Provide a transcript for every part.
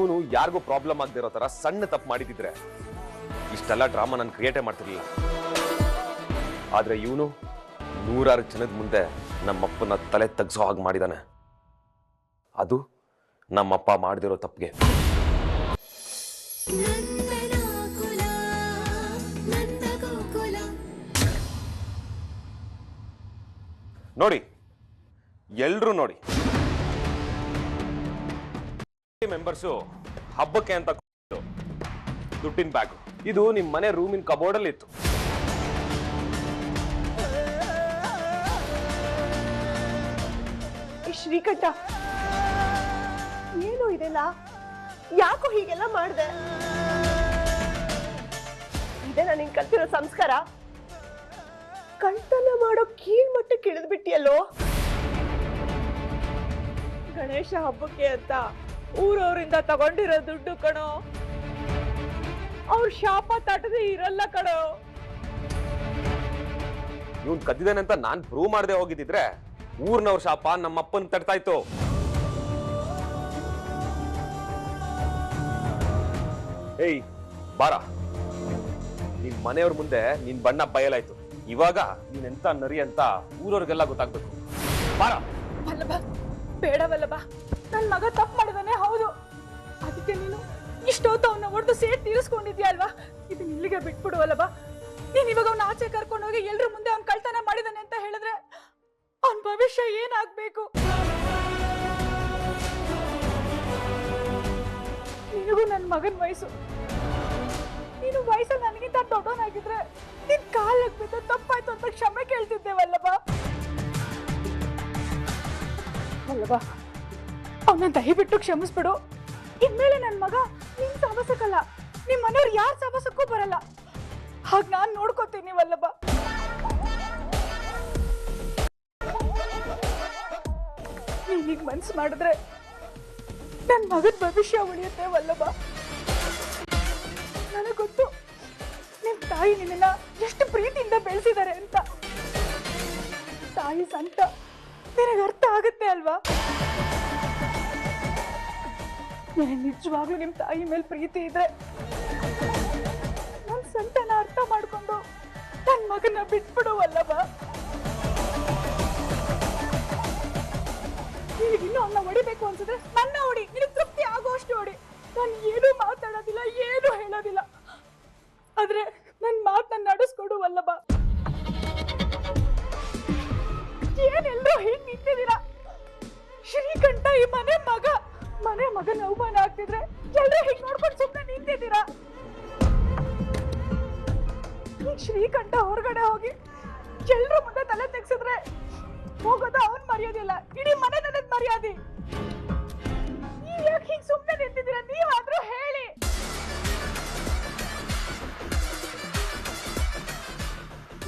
ಇವನು ಯಾರಿಗೂ ಪ್ರಾಬ್ಲಮ್ ಆಗದಿರೋ ತರ ಸಣ್ಣ ತಪ್ಪು ಮಾಡಿದ್ರೆ ಇಷ್ಟೆಲ್ಲ ಡ್ರಾಮಾ ನಾನು ಕ್ರಿಯೇಟೇ ಮಾಡ್ತಿರ್ಲಿಲ್ಲ. ಆದ್ರೆ ಇವನು 100 ಜನದ ಮುಂದೆ ನಮ್ಮಪ್ಪನ ತಲೆ ತಗ್ಸೋ ಹಾಗೆ ಮಾಡಿದಾನೆ. ಅದು ನಮ್ಮಪ್ಪ ಮಾಡದಿರೋ ತಪ್ಪಿಗೆ. ನೋಡಿ, ಎಲ್ರೂ ನೋಡಿ, ಮೆಂಬರ್ಸು ಹಬ್ಬಕ್ಕೆ ಅಂತ ದುಡ್ಡಿನ ಬ್ಯಾಗ್. ಇದು ನಿಮ್ ಮನೆ ರೂಮಿನ ಕಬೋರ್ಡ್ ಅಲ್ಲಿ ಇತ್ತು. ಶ್ರೀಕಂಠ, ಏನು ಇದೆಲ್ಲ? ಯಾಕೋ ಹೀಗೆಲ್ಲ ಮಾಡ್ದೆ? ಇದೇ ನಾನು ಕಲ್ತಿರೋ ಸಂಸ್ಕಾರ? ಕಳ್ತನ ಮಾಡೋ ಕೀಳ್ ಮಟ್ಟಕ್ಕೆ ಇಳಿದು ಬಿಟ್ಟಿಯಲ್ಲೋ. ಗಣೇಶ ಹಬ್ಬಕ್ಕೆ ಅಂತ ಊರವರಿಂದ ತಗೊಂಡಿರೋ ದುಡ್ಡು ಕಣೋ. ಅವ್ರ ಶಾಪ ತಟ್ಟದೆ ಇರಲ್ಲ ಕಣೋ. ಇವನ್ ಕದ್ದಿದ್ದಾನೆ ಅಂತ ನಾನ್ ಪ್ರೂವ್ ಮಾಡದೆ ಹೋಗಿದ್ದಿದ್ರೆ ಊರ್ನವ್ರ ಶಾಪ ನಮ್ಮಪ್ಪನ್ ತಟ್ತಾ ಇತ್ತು. ಏಯ್ ಬಾರ, ನಿನ್ ಮನೆಯವ್ರ ಮುಂದೆ ನಿನ್ ಬಣ್ಣ ಬಯಲಾಯ್ತು. ಇವಾಗ ನೀನೆಂತ ನರಿ ಅಂತ ಊರವ್ರಿಗೆಲ್ಲ ಗೊತ್ತಾಗ್ಬೇಕು. ಬಾರ. ವಲ್ಲಭ, ಬೇಡ ವಲ್ಲಭ, ನನ್ ಮಗ ತಪ್ಪು ಮಾಡಿದಾನೆ, ಹೌದು. ಅದಕ್ಕೆ ನೀನು ಇಷ್ಟೊತ್ತು ಅವನ್ನ ಹೊಡೆದು ಸೇರ್ ತೀರಿಸ್ಕೊಂಡಿದ್ಯಾ ಅಲ್ವಾ? ಇದು ಇಲ್ಲಿಗೆ ಬಿಟ್ಬಿಡು ವಲ್ಲಭ. ನೀನ್ ಇವಾಗ ಅವ್ನ ಆಚೆ ಕರ್ಕೊಂಡೋಗಿ ಎಲ್ರ ಮುಂದೆ ಅವ್ನ್ ಕಳ್ತನ ಮಾಡಿದಾನೆ ಅಂತ ಹೇಳಿದ್ರೆ ಅವನ್ ಭವಿಷ್ಯ ಏನಾಗ್ಬೇಕು? ನಿನಗೂ ನನ್ ಮಗನ್ ವಯಸ್ಸು. ನೀನು ವಯಸ್ಸಲ್ಲಿ ನನಗಿಂತ ದೊಡ್ಡವನಾಗಿದ್ರೆ ನಿನ್ ಕಾಲಕ್ಕೆ ಬಿದ್ದು ತಪ್ಪಾಯ್ತು ಅಂತ ಕ್ಷಮೆ ಕೇಳ್ತಿದ್ದೆ ವಲ್ಲಭ. ವಲ್ಲಭ, ಅವನ ದಯವಿಟ್ಟು ಕ್ಷಮಿಸ್ಬಿಡು. ಇನ್ಮೇಲೆ ನನ್ ಮಗ ನಿನ್ ಸಹವಾಸಕ್ಕಲ್ಲ, ನಿಮ್ ಮನೆಯವ್ರು ಯಾರ ಸಹವಾಸಕ್ಕೂ ಬರಲ್ಲ. ಹಾಗ ನಾನ್ ನೋಡ್ಕೋತೀನಿ ವಲ್ಲಭ. ನೀನೀಗ ಮನ್ಸು ಮಾಡಿದ್ರೆ ನನ್ ಮಗನ ಭವಿಷ್ಯ ಉಳಿಯುತ್ತೆ ವಲ್ಲಭ. ನನಗೆ ಗೊತ್ತು ನಿಮ್ ತಾಯಿ ನಿನ್ನ ಎಷ್ಟು ಪ್ರೀತಿಯಿಂದ ಬೆಳೆಸಿದ್ದಾರೆ ಅಂತ. ತಾಯಿ ಸಂತ ನಿನಗೆ ಅರ್ಥ ಆಗುತ್ತೆ ಅಲ್ವಾ? ನನಗೆ ನಿಜವಾಗ್ಲೂ ನಿಮ್ ತಾಯಿ ಮೇಲೆ ಪ್ರೀತಿ ಇದ್ರೆ ನನ್ ಸಂತನ ಅರ್ಥ ಮಾಡ್ಕೊಂಡು ನನ್ ಮಗನ ಬಿಟ್ಬಿಡು ವಲ್ಲಭ. ನಿನಗಿನ್ನೂ ಅವನ್ನ ಹೊಡಿಬೇಕು ಅನ್ಸಿದ್ರೆ ನನ್ನ ಹೊಡಿ, ನಿನಗೆ ತೃಪ್ತಿ ಆಗೋಷ್ಟು ಹೊಡಿ. ನಾನು ಏನೂ ಮಾತಾಡೋದಿಲ್ಲ, ಏನೂ ಹೇಳೋದಿಲ್ಲ. ಆದ್ರೆ ನನ್ ಮಾತನ್ನ ನಡೆಸ್ಕೊಡು ವಲ್ಲಭ. ಏನೆಲ್ಲರೂ ಹೀಗ್ ನಿಂತಿದ್ದೀರಾ? ಶ್ರೀಕಂಠ ಈ ಮನೆ ಮಗನ ಅವಮಾನ ಆಗ್ತಿದ್ರೆ ಎಲ್ರೂ ಹೀಗ್ ನೋಡ್ಕೊಂಡು ಸುಮ್ಮನೆ ನಿಂತಿದ್ದೀರಾ? ಈಗ ಶ್ರೀಕಂಠ ಹೊರಗಡೆ ಹೋಗಿ ಎಲ್ರ ಮುಂದೆ ತಲೆ ತೆಗ್ಸಿದ್ರೆ ಹೋಗೋದ ಅವನ್ ಮರ್ಯಾದಿಲ್ಲ, ಇಡೀ ಮನೆ ನನಗ್ ಮರ್ಯಾದೆ. ನೀವ್ ಯಾಕೆ ಹೀಗ್ ಸುಮ್ಮನೆ ನಿಂತಿದ್ದೀರಾ? ನೀವಾದ್ರೂ ಹೇಳಿ.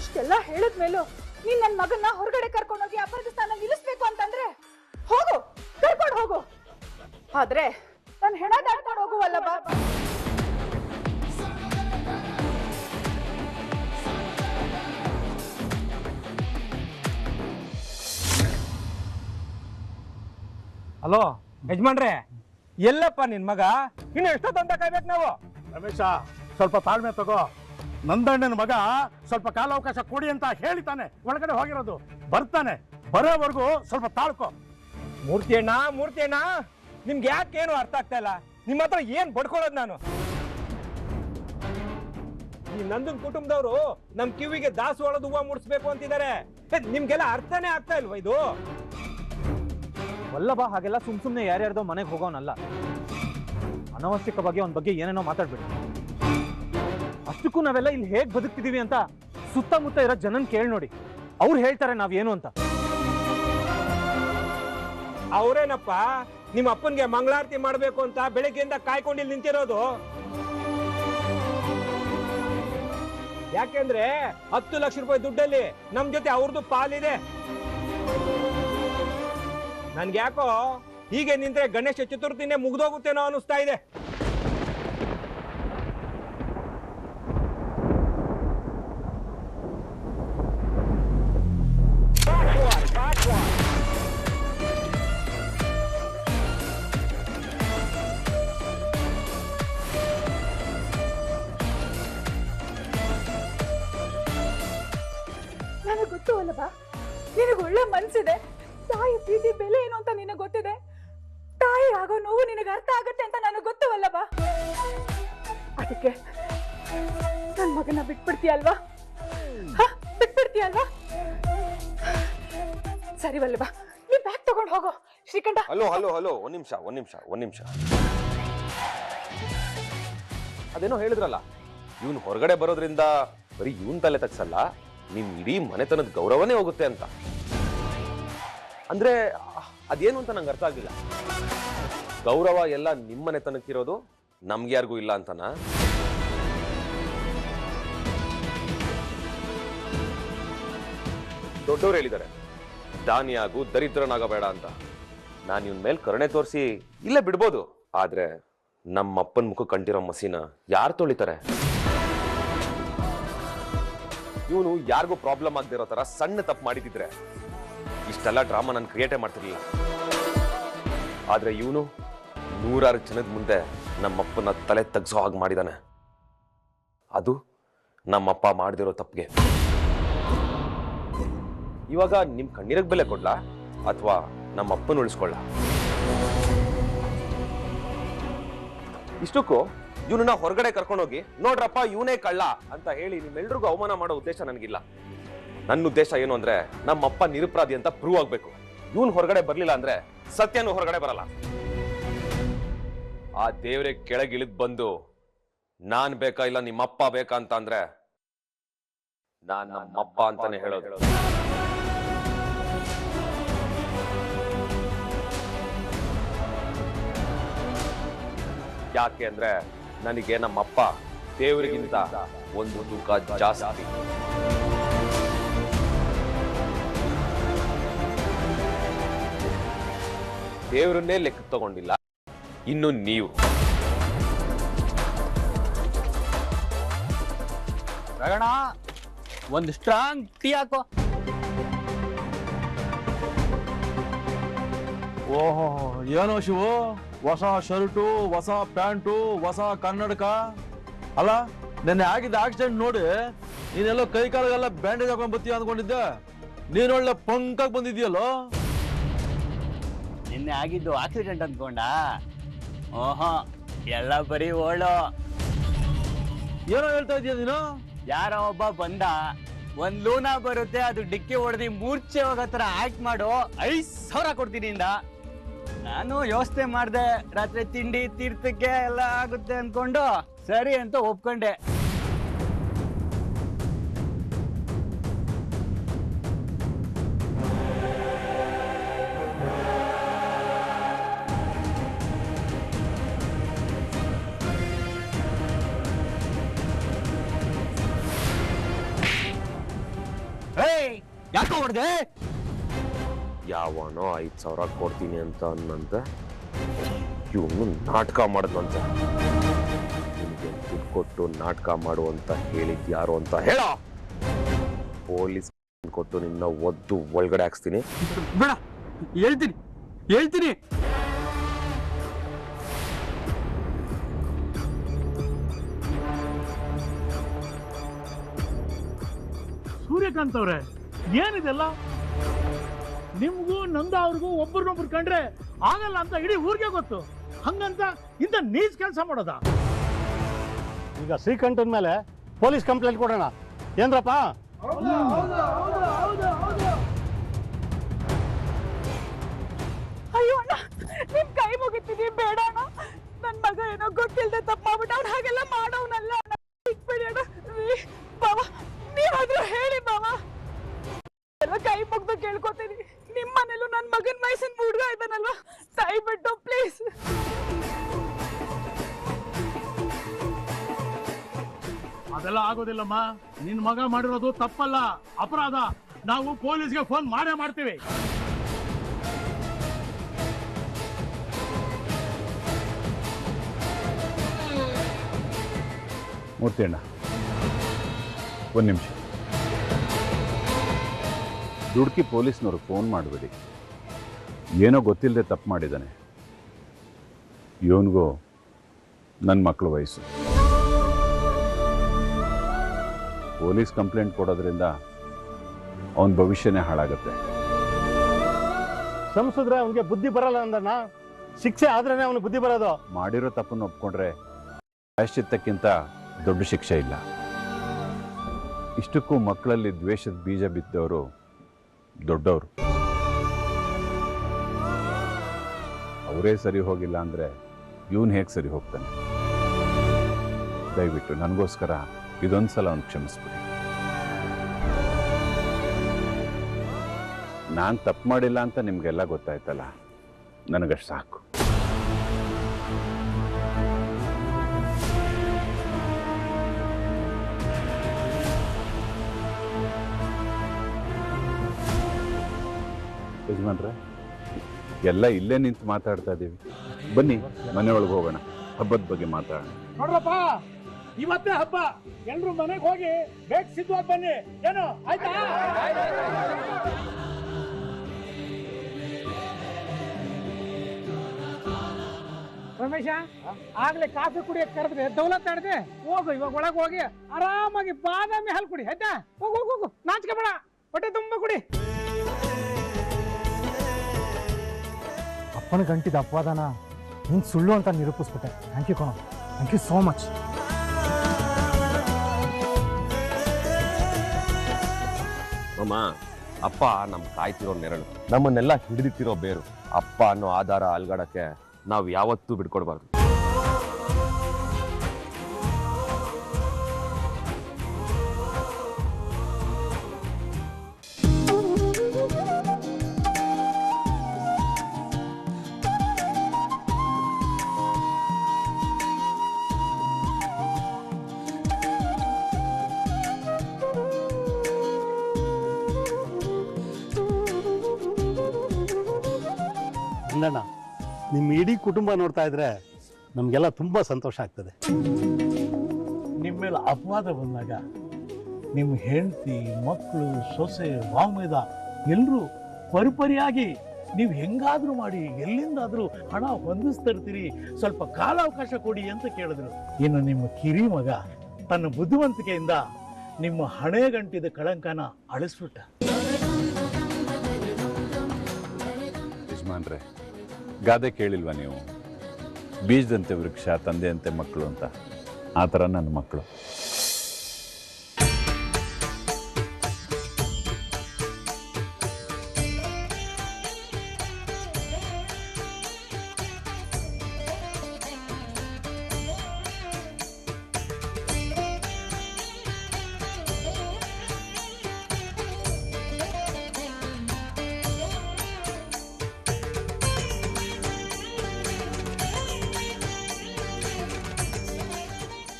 ಇಷ್ಟೆಲ್ಲ ಹೇಳಿದ್ಮೇಲೂ ನೀನ್ ನನ್ ಮಗನ್ನ ಹೊರಗಡೆ ಕರ್ಕೊಂಡೋಗಿ ಅಪರಾಧ ಸ್ಥಾನ ನಿಲ್ಲಿಸ್ಬೇಕು ಅಂತಂದ್ರೆ ಹೋಗು, ಕರ್ಕೊಂಡು ಹೋಗು. ಆದ್ರೆ ನಾನು ಹೆಣ ದಾಟ್ಕೊಂಡು ಹೋಗುವಲ್ಲಭ. ಹಲೋ ಯಜಮಾನ್ರೆ, ಎಲ್ಲಪ್ಪ ನಿನ್ ಮಗ? ಇನ್ನು ಎಷ್ಟೊತ್ತಂತ ಕಾಯ್ಬೇಕು ನಾವು? ರಮೇಶ, ಸ್ವಲ್ಪ ತಾಳ್ಮೆ ತಗೋ. ನಂದಣ್ಣನ ಮಗ ಸ್ವಲ್ಪ ಕಾಲಾವಕಾಶ ಕೊಡಿ ಅಂತ ಹೇಳಿತಾನೆ ಒಳಗಡೆ ಹೋಗಿರೋದು. ಬರ್ತಾನೆ, ಬರೋವರೆಗೂ ಸ್ವಲ್ಪ ತಾಳ್ಕೊ. ಮೂರ್ತಿ ಅಣ್ಣ, ನಿಮ್ಗೆ ಯಾಕೇನು ಅರ್ಥ ಆಗ್ತಾ ಇಲ್ಲ? ನಿಮ್ಮ ಹತ್ರ ಏನ್ ಬಡ್ಕೊಳ್ಳೋದು ನಾನು? ಈ ನಂದನ್ ಕುಟುಂಬದವರು ನಮ್ ಕಿವಿಗೆ ದಾಸವಾಳದ ಹೂವ ಮೂಡಿಸ್ಬೇಕು ಅಂತಿದ್ದಾರೆ. ನಿಮ್ಗೆಲ್ಲ ಅರ್ಥನೇ ಆಗ್ತಾ ಇಲ್ವಾ ಇದು? ವಲ್ಲಭ ಹಾಗೆಲ್ಲ ಸುಮ್ನೆ ಯಾರ್ಯಾರ್ದೋ ಮನೆಗೆ ಹೋಗೋನಲ್ಲ. ಅನವಶ್ಯಕವಾಗಿ ಅವನ ಬಗ್ಗೆ ಏನೇನೋ ಮಾತಾಡ್ಬಿಡಿ. ಅಷ್ಟಕ್ಕೂ ನಾವೆಲ್ಲ ಇಲ್ಲಿ ಹೇಗ್ ಬದುಕ್ತಿದೀವಿ ಅಂತ ಸುತ್ತಮುತ್ತ ಇರೋ ಜನನ್ ಕೇಳಿ ನೋಡಿ, ಅವ್ರು ಹೇಳ್ತಾರೆ ನಾವೇನು ಅಂತ. ಅವ್ರೇನಪ್ಪ ನಿಮ್ಮ ಅಪ್ಪನ್ಗೆ ಮಂಗಳಾರತಿ ಮಾಡ್ಬೇಕು ಅಂತ ಬೆಳಗ್ಗೆಯಿಂದ ಕಾಯ್ಕೊಂಡಿಲ್ಲಿ ನಿಂತಿರೋದು? ಯಾಕೆಂದ್ರೆ 10 ಲಕ್ಷ ರೂಪಾಯಿ ದುಡ್ಡಲ್ಲಿ ನಮ್ ಜೊತೆ ಅವ್ರದ್ದು ಪಾಲಿದೆ. ನನ್ಗೆ ಯಾಕೋ ಹೀಗೆ ನಿಂತ್ರೆ ಗಣೇಶ ಚತುರ್ಥಿನೇ ಮುಗ್ದೋಗುತ್ತೇನೋ ಅನಿಸ್ತಾ ಇದೆ. ನಿನಗೆ ಒಳ್ಳೆ ಮನ್ಸಿದೆ, ತಾಯಿ ಪ್ರೀತಿ ಬೆಲೆ ಏನು ಅಂತ ನಿನಗೆ ಗೊತ್ತಿದೆ, ತಾಯಿ ಆಗೋ ನೋವು ನಿನಗೆ ಅರ್ಥ ಆಗತ್ತೆ ಅಂತ ನನಗೆ ಗೊತ್ತು ವಲ್ಲಭ. ಅದಕ್ಕೆ ನನ್ನ ಮಗನ ಬಿಟ್ಬಿಡ್ತೀಯಲ್ವಾ? ಬಿಟ್ಬಿಡ್ತೀಯಲ್ವಾ? ಸರಿ ವಲ್ಲಭ, ನೀ ಬ್ಯಾಗ್ ತಗೊಂಡು ಹೋಗೋ. ಶ್ರೀಕಂಠ, ಹಲೋ ಹಲೋ ಹಲೋ, ಒಂದ್ ನಿಮಿಷ. ಅದೇನೋ ಹೇಳಿದ್ರಲ್ಲ, ಇವನ್ ಹೊರಗಡೆ ಬರೋದ್ರಿಂದ ಬರೀ ಇವನ್ ತಲೆ ತಗ್ಸಲ್ಲ, ನಿಮ್ ಇಡೀ ಮನೆತನದ ಗೌರವನೇ ಹೋಗುತ್ತೆ ಅಂತ. ಅಂದ್ರೆ ಅದೇನು ಅಂತ ನಂಗೆ ಅರ್ಥ ಆಗಿಲ್ಲ. ಗೌರವ ಎಲ್ಲ ನಿಮ್ಮ ಮನೆತನಕ್ಕಿರೋದು, ನಮ್ಗೆ ಯಾರಿಗೂ ಇಲ್ಲ ಅಂತನಾ? ದೊಡ್ಡವ್ರು ಹೇಳಿದ್ದಾರೆ, ದಾನಿಯಾಗು ದರಿದ್ರನಾಗಬೇಡ ಅಂತ. ನಾನು ಇವನ್ ಮೇಲೆ ಕರುಣೆ ತೋರಿಸಿ ಇಲ್ಲೇ ಬಿಡ್ಬೋದು, ಆದ್ರೆ ನಮ್ಮ ಅಪ್ಪನ ಮುಖ ಕಂಟಿರೋ ಮಸಿನ ಯಾರು ತೊಳಿತಾರೆ? ಇವನು ಯಾರಿಗೂ ಪ್ರಾಬ್ಲಮ್ ಆಗದಿರೋ ತರ ಸಣ್ಣ ತಪ್ಪು ಮಾಡಿದಿದ್ರೆ ಇಷ್ಟೆಲ್ಲ ಡ್ರಾಮಾ ನಾನು ಕ್ರಿಯೇಟೇ ಮಾಡ್ತಿರ್ಲಿಲ್ಲ. ಆದ್ರೆ ಇವನು 100 ಜನದ ಮುಂದೆ ನಮ್ಮಪ್ಪನ ತಲೆ ತಗ್ಸೋ ಹಾಗೆ ಮಾಡಿದಾನೆ. ಅದು ನಮ್ಮಪ್ಪ ಮಾಡದಿರೋ ತಪ್ಪಿಗೆ. ಇವಾಗ ನಿಮ್ ಕಣ್ಣೀರಿಗೆ ಬೆಲೆ ಕೊಡ್ಲಾ ಅಥವಾ ನಮ್ಮಪ್ಪನ ಉಳಿಸ್ಕೊಳ್ಳ? ಇಷ್ಟಕ್ಕೂ ಇವನನ್ನ ಹೊರಗಡೆ ಕರ್ಕೊಂಡೋಗಿ ನೋಡ್ರಪ್ಪ ಇವನೇ ಕಳ್ಳ ಅಂತ ಹೇಳಿ ನಿಮ್ಮೆಲ್ರಿಗೂ ಅವಮಾನ ಮಾಡೋ ಉದ್ದೇಶ ನನಗಿಲ್ಲ. ನನ್ನ ಉದ್ದೇಶ ಏನು ಅಂದ್ರೆ ನಮ್ಮಪ್ಪ ನಿರಪರಾಧಿ ಅಂತ ಪ್ರೂವ್ ಆಗ್ಬೇಕು. ಇವನ್ ಹೊರಗಡೆ ಬರ್ಲಿಲ್ಲ ಅಂದ್ರೆ ಸತ್ಯನೂ ಹೊರಗಡೆ ಬರಲ್ಲ. ಆ ದೇವ್ರೆ ಕೆಳಗಿಳಿದ್ ಬಂದು ನಾನ್ ಬೇಕಾ ಇಲ್ಲ ನಿಮ್ಮಪ್ಪ ಬೇಕಾ ಅಂತ ಅಂದ್ರೆ ನಾನ್ ನಮ್ಮಪ್ಪ ಅಂತಾನೆ ಹೇಳೋದು. ಯಾಕೆ ಅಂದ್ರೆ ನನಗೆ ನಮ್ಮಪ್ಪ ದೇವರಿಗಿಂತ ಒಂದು ತೂಕ ಜಾಸ್ತಿ. ದೇವರನ್ನೇ ಲೆಕ್ಕ ತಗೊಂಡಿಲ್ಲ, ಇನ್ನು ನೀವು. ರಗಣ, ಒಂದು ಸ್ಟ್ರಾಂಗ್ ಟೀ ಹಾಕೋ. ಓಹೋ, ಏನೋ ಶಿವು, ಹೊಸ ಶರ್ಟು, ಹೊಸ ಪ್ಯಾಂಟು, ಹೊಸ ಕನ್ನಡಕ. ಅಲ್ಲ, ನೆನ್ನೆ ಆಗಿದ್ದ ಆಕ್ಸಿಡೆಂಟ್ ನೋಡಿ ನೀನೆಲ್ಲೋ ಕೈ ಕಾಲಿಗೆಲ್ಲ ಬ್ಯಾಂಡೇಜ್ ಹಾಕೊಂಡ್ ಬತ್ತೀಯ ಅಂದ್ಕೊಂಡಿದ್ದೆ. ನೀನೊಳ್ಳೆ ಪಂಕಾಗ್ ಬಂದಿದ್ಯಲ್ಲೋ. ನಿನ್ನೆ ಆಗಿದ್ದು ಆಕ್ಸಿಡೆಂಟ್ ಅಂದ್ಕೊಂಡ? ಓಹೋ, ಎಲ್ಲ ಬರೀ ಓಳು. ಏನೋ ಹೇಳ್ತಾ ಇದೀಯ ನೀನು? ಯಾರೋ ಒಬ್ಬ ಬಂದ, ಒಂದ್ ಲೂನಾ ಬರುತ್ತೆ, ಅದು ಡಿಕ್ಕಿ ಹೊಡೆದಿ ಮೂರ್ಛೆ ಹೋಗೋ ತರ ಆಕ್ಟ್ ಮಾಡು, 5,000 ಕೊಡ್ತೀನಿ ಇಂದ. ನಾನು ಯೋಚನೆ ಮಾಡ್ದೆ, ರಾತ್ರಿ ತಿಂಡಿ ತೀರ್ಥಕ್ಕೆ ಎಲ್ಲ ಆಗುತ್ತೆ ಅನ್ಕೊಂಡು ಸರಿ ಅಂತ ಒಪ್ಕೊಂಡೆ. ಯಾಕೋ ಹೊಡೆದೆ? ಯಾವನೋ 5,000 ಕೊಡ್ತೀನಿ ಅಂತ ಅನ್ನಂತೆ ಇವನು ನಾಟಕ ಮಾಡಿದ್ನಂತೆ. ನಿಮ್ಗೆ ದುಡ್ಡು ಕೊಟ್ಟು ನಾಟಕ ಮಾಡು ಅಂತ ಹೇಳಿದ್ ಯಾರು ಅಂತ ಹೇಳ. ಪೊಲೀಸ್ ಕೊಟ್ಟು ನಿನ್ನ ಒದ್ದು ಒಳಗಡೆ ಹಾಕ್ಸ್ತೀನಿ. ಬೇಡ, ಹೇಳ್ತೀನಿ. ಸೂರ್ಯಕಾಂತ್ ಅವ್ರೆ, ಏನಿದೆಲ್ಲ? ನಿಮ್ಗೂ ನಂದ ಅವ್ರಿಗೂ ಒಬ್ಬರನ್ನೊಬ್ರು ಕಂಡ್ರೆ ಆಗಲ್ಲ ಅಂತ ಇಡೀ ಊರಿಗೆ ಗೊತ್ತು. ಹಂಗಂತ ಇಂಥ ನೀಚ್ ಕೆಲಸ ಮಾಡೋದ? ಈಗ ಶ್ರೀಕಂಠನ ಮೇಲೆ ಪೊಲೀಸ್ ಕಂಪ್ಲೇಂಟ್ ಕೊಡೋಣ, ಏನ್ರಪ್ಪ? ಅಯ್ಯೋ ಅಣ್ಣ, ನಿಮ್ ಕೈ ಮುಗಿತೀನಿ, ಬೇಡ ಅಣ್ಣ. ನನ್ ಮಗ ಏನೋ ಗೊತ್ತಿಲ್ದೆ ತಪ್ಪು ಮಾಡ್ಬಿಟ್ಟು ಅವ್ನು ಹಾಗೆಲ್ಲ ಮಾಡೋನಲ್ಲ. ಬಿಟ್ಬಿಡಿ ಅಣ್ಣ. ಬಾವ, ನೀವಾದ್ರೂ ಹೇಳಿ ಬಾವ. ಎಲ್ಲ ಕೈ ಮುಗ್ದು ಕೇಳ್ಕೊತೀನಿ. ನಿಮ್ಮ ಮನೇಲೂ ನನ್ ಮಗನ್ ವಯಸ್ಸಿನ ಹುಡುಗ ಇದ್ದಾನಲ್ವಾ, ದಯವಿಟ್ಟು ಪ್ಲೀಸ್. ಅದೆಲ್ಲ ಆಗೋದಿಲ್ಲಮ್ಮ. ನಿನ್ ಮಗ ಮಾಡಿರೋದು ತಪ್ಪಲ್ಲ, ಅಪರಾಧ. ನಾವು ಪೊಲೀಸ್ಗೆ ಫೋನ್ ಮಾಡೇ ಮಾಡ್ತೀವಿ. ಮೂರ್ತಿ ಅಣ್ಣ, ಒಂದು ನಿಮಿಷ. ದುಡ್ಕಿ ಪೊಲೀಸ್ನವ್ರು ಫೋನ್ ಮಾಡಬೇಡಿ. ಏನೋ ಗೊತ್ತಿಲ್ಲದೆ ತಪ್ಪು ಮಾಡಿದ್ದಾನೆ. ಇವನಿಗೂ ನನ್ನ ಮಕ್ಕಳ ವಯಸ್ಸು. ಪೊಲೀಸ್ ಕಂಪ್ಲೇಂಟ್ ಕೊಡೋದ್ರಿಂದ ಅವನ ಭವಿಷ್ಯನೇ ಹಾಳಾಗುತ್ತೆ. ಸಂಸದ್ರೆ ಅವನಿಗೆ ಬುದ್ಧಿ ಬರಲ್ಲ ಅಂದಣ್ಣ. ಶಿಕ್ಷೆ ಆದ್ರೇನೆ ಅವನಿಗೆ ಬುದ್ಧಿ ಬರೋದು. ಮಾಡಿರೋ ತಪ್ಪನ್ನು ಒಪ್ಕೊಂಡ್ರೆ ಪ್ರಾಯಶ್ಚಿತ್ತಕ್ಕಿಂತ ದೊಡ್ಡ ಶಿಕ್ಷೆ ಇಲ್ಲ. ಇಷ್ಟಕ್ಕೂ ಮಕ್ಕಳಲ್ಲಿ ದ್ವೇಷದ ಬೀಜ ಬಿದ್ದವರು ದೊಡ್ಡವರು. ಅವರೇ ಸರಿ ಹೋಗಿಲ್ಲ ಅಂದರೆ ಇವನು ಹೇಗೆ ಸರಿ ಹೋಗ್ತಾನೆ? ದಯವಿಟ್ಟು ನನಗೋಸ್ಕರ ಇದೊಂದು ಸಲ ಅವನು ಕ್ಷಮಿಸ್ಬಿಡಿ. ನಾನು ತಪ್ಪು ಮಾಡಿಲ್ಲ ಅಂತ ನಿಮಗೆಲ್ಲ ಗೊತ್ತಾಯ್ತಲ್ಲ, ನನಗಷ್ಟು ಸಾಕು. ಯಜಮಾನ್ರೆ, ಎಲ್ಲ ಇಲ್ಲೇ ನಿಂತು ಮಾತಾಡ್ತಾ ಇದ್ದೀವಿ. ಬನ್ನಿ ಮನೆಯೊಳಗೆ ಹೋಗೋಣ, ಹಬ್ಬದ ಬಗ್ಗೆ ಮಾತಾಡೋಣ. ನೋಡ್ರಪ್ಪ, ಇವತ್ತೇ ಹಬ್ಬ. ಎಲ್ರು ಮನೆಗೆ ಹೋಗಿ ಬೇಗ ಸಿದ್ಧವಾಗಿ ಬನ್ನಿ. ಏನು ಆಯ್ತಾ? ರಮೇಶ, ಆಗ್ಲೇ ಕಾಫಿ ಕುಡಿಯಕ್ ಕರೆದ್ರೆ ದೌಲತ್ ಆಡದೆ ಹೋಗು. ಇವಾಗ ಒಳಗೆ ಹೋಗಿ ಆರಾಮಾಗಿ ಬಾದಾಮಿ ಹಾಲು ಕುಡಿ. ಆಯ್ತಾ? ಹೋಗು ಹೋಗು ಹೋಗು, ನಾಚಿಕೆ ಬೇಡ, ಹೊಟ್ಟೆ ತುಂಬ ಕುಡಿ. ಅಪ್ಪನ ಗಂಟಿದ ಅಪವಾದನ ನೀನ್ ಸುಳ್ಳು ಅಂತ ನಿರೂಪಿಸ್ಬಿಟ್ಟೆ. ಥ್ಯಾಂಕ್ ಯು ಕಣ, ಥ್ಯಾಂಕ್ ಯು ಸೋ ಮಚ್. ಅಮ್ಮ, ಅಪ್ಪ ನಮ್ ಕಾಯ್ತಿರೋ ನೆರಳು, ನಮ್ಮನ್ನೆಲ್ಲ ಹಿಡಿದಿತ್ತಿರೋ ಬೇರು. ಅಪ್ಪ ಅನ್ನೋ ಆಧಾರ ಅಲ್ಗಾಡಕ್ಕೆ ನಾವು ಯಾವತ್ತೂ ಬಿಡ್ಕೊಡ್ಬಾರ್ದು. ಅಣ್ಣಣ್ಣ, ನಿಮ್ಮ ಇಡೀ ಕುಟುಂಬ ನೋಡ್ತಾ ಇದ್ರೆ ನಮಗೆಲ್ಲ ತುಂಬ ಸಂತೋಷ ಆಗ್ತದೆ. ನಿಮ್ಮ ಮೇಲೆ ಅಪವಾದ ಬಂದಾಗ ನಿಮ್ಮ ಹೆಂಡತಿ, ಮಕ್ಕಳು, ಸೊಸೆ, ವಾಂಗ್ಮೇದ ಎಲ್ಲರೂ ಪರಿಪರಿಯಾಗಿ ನೀವು ಹೆಂಗಾದ್ರೂ ಮಾಡಿ ಎಲ್ಲಿಂದಾದ್ರೂ ಹಣ ಹೊಂದಿಸ್ತಿರ್ತೀರಿ, ಸ್ವಲ್ಪ ಕಾಲಾವಕಾಶ ಕೊಡಿ ಅಂತ ಕೇಳಿದ್ರು. ಇನ್ನು ನಿಮ್ಮ ಕಿರಿ ಮಗ ತನ್ನ ಬುದ್ಧಿವಂತಿಕೆಯಿಂದ ನಿಮ್ಮ ಹಣೆಗಂಟಿದ ಕಳಂಕನ ಅಳಿಸ್ಬಿಟ್ಟ. ಯಜಮಾನ್ರೆ, ಗಾದೆ ಕೇಳಿಲ್ವಾ ನೀವು? ಬೀಜದಂತೆ ವೃಕ್ಷ, ತಂದೆಯಂತೆ ಮಕ್ಕಳು ಅಂತ. ಆ ಥರ ನನ್ನ ಮಕ್ಕಳು.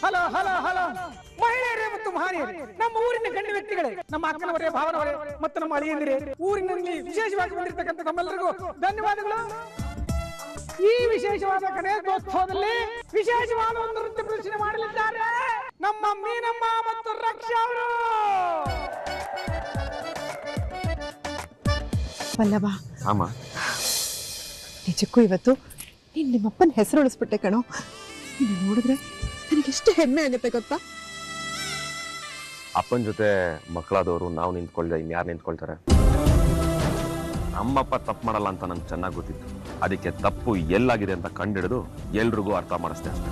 ಹಲೋ ಹಲೋ ಹಲೋ, ಮಹಿಳೆಯರೇ ಮತ್ತು ಮಹನೀಯರೇ, ನಮ್ಮ ಊರಿನ ಗಣ್ಯ ವ್ಯಕ್ತಿಗಳೇ, ನಮ್ಮ ಅಕ್ಕನವರೇ, ಭಾವನವರೇ ಮತ್ತು ನಮ್ಮ ಅಳಿಯಂದಿರೇ, ಊರಿನಲ್ಲಿ ವಿಶೇಷವಾಗಿ ಬಂದಿರತಕ್ಕಂಥ ನಮ್ಮೆಲ್ಲರಿಗೂ ಧನ್ಯವಾದಗಳು. ಈ ವಿಶೇಷವಾದ ಗಣೇಶೋತ್ಸವದಲ್ಲಿ ವಿಶೇಷವಾದ ಒಂದು ನೃತ್ಯ ಪ್ರದರ್ಶನ ಮಾಡಲಿದ್ದಾರೆ ನಮ್ಮ ಮೀನಮ್ಮ ಮತ್ತು ರಕ್ಷಾ ಅವರು. ಪಲ್ಲವ, ಅಮ್ಮ, ನಿಜಕ್ಕೂ ಇವತ್ತು ನೀನ್ ನಿಮ್ಮಪ್ಪನ ಹೆಸರು ಉಳಿಸ್ಬಿಟ್ಟೆ ಕಣೋ. ನೀನು ನೋಡಿದ್ರೆ ನನಗೆಷ್ಟು ಹೆಮ್ಮೆ ಆಗುತ್ತೆ ಗೊತ್ತಾ? ಅಪ್ಪನ ಜೊತೆ ಮಕ್ಕಳಾದವರು ನಾವು ನಿಂತ್ಕೊಳ್ದೆ ಇನ್ಯಾರು ನಿಂತ್ಕೊಳ್ತಾರೆ? ನಮ್ಮಪ್ಪ ತಪ್ಪು ಮಾಡಲ್ಲ ಅಂತ ನಂಗೆ ಚೆನ್ನಾಗಿ ಗೊತ್ತಿತ್ತು. ಅದಕ್ಕೆ ತಪ್ಪು ಎಲ್ಲಾಗಿದೆ ಅಂತ ಕಂಡಿಡಿದು ಎಲ್ರಿಗೂ ಅರ್ಥ ಮಾಡಿಸ್ದೆ ಅಷ್ಟೇ.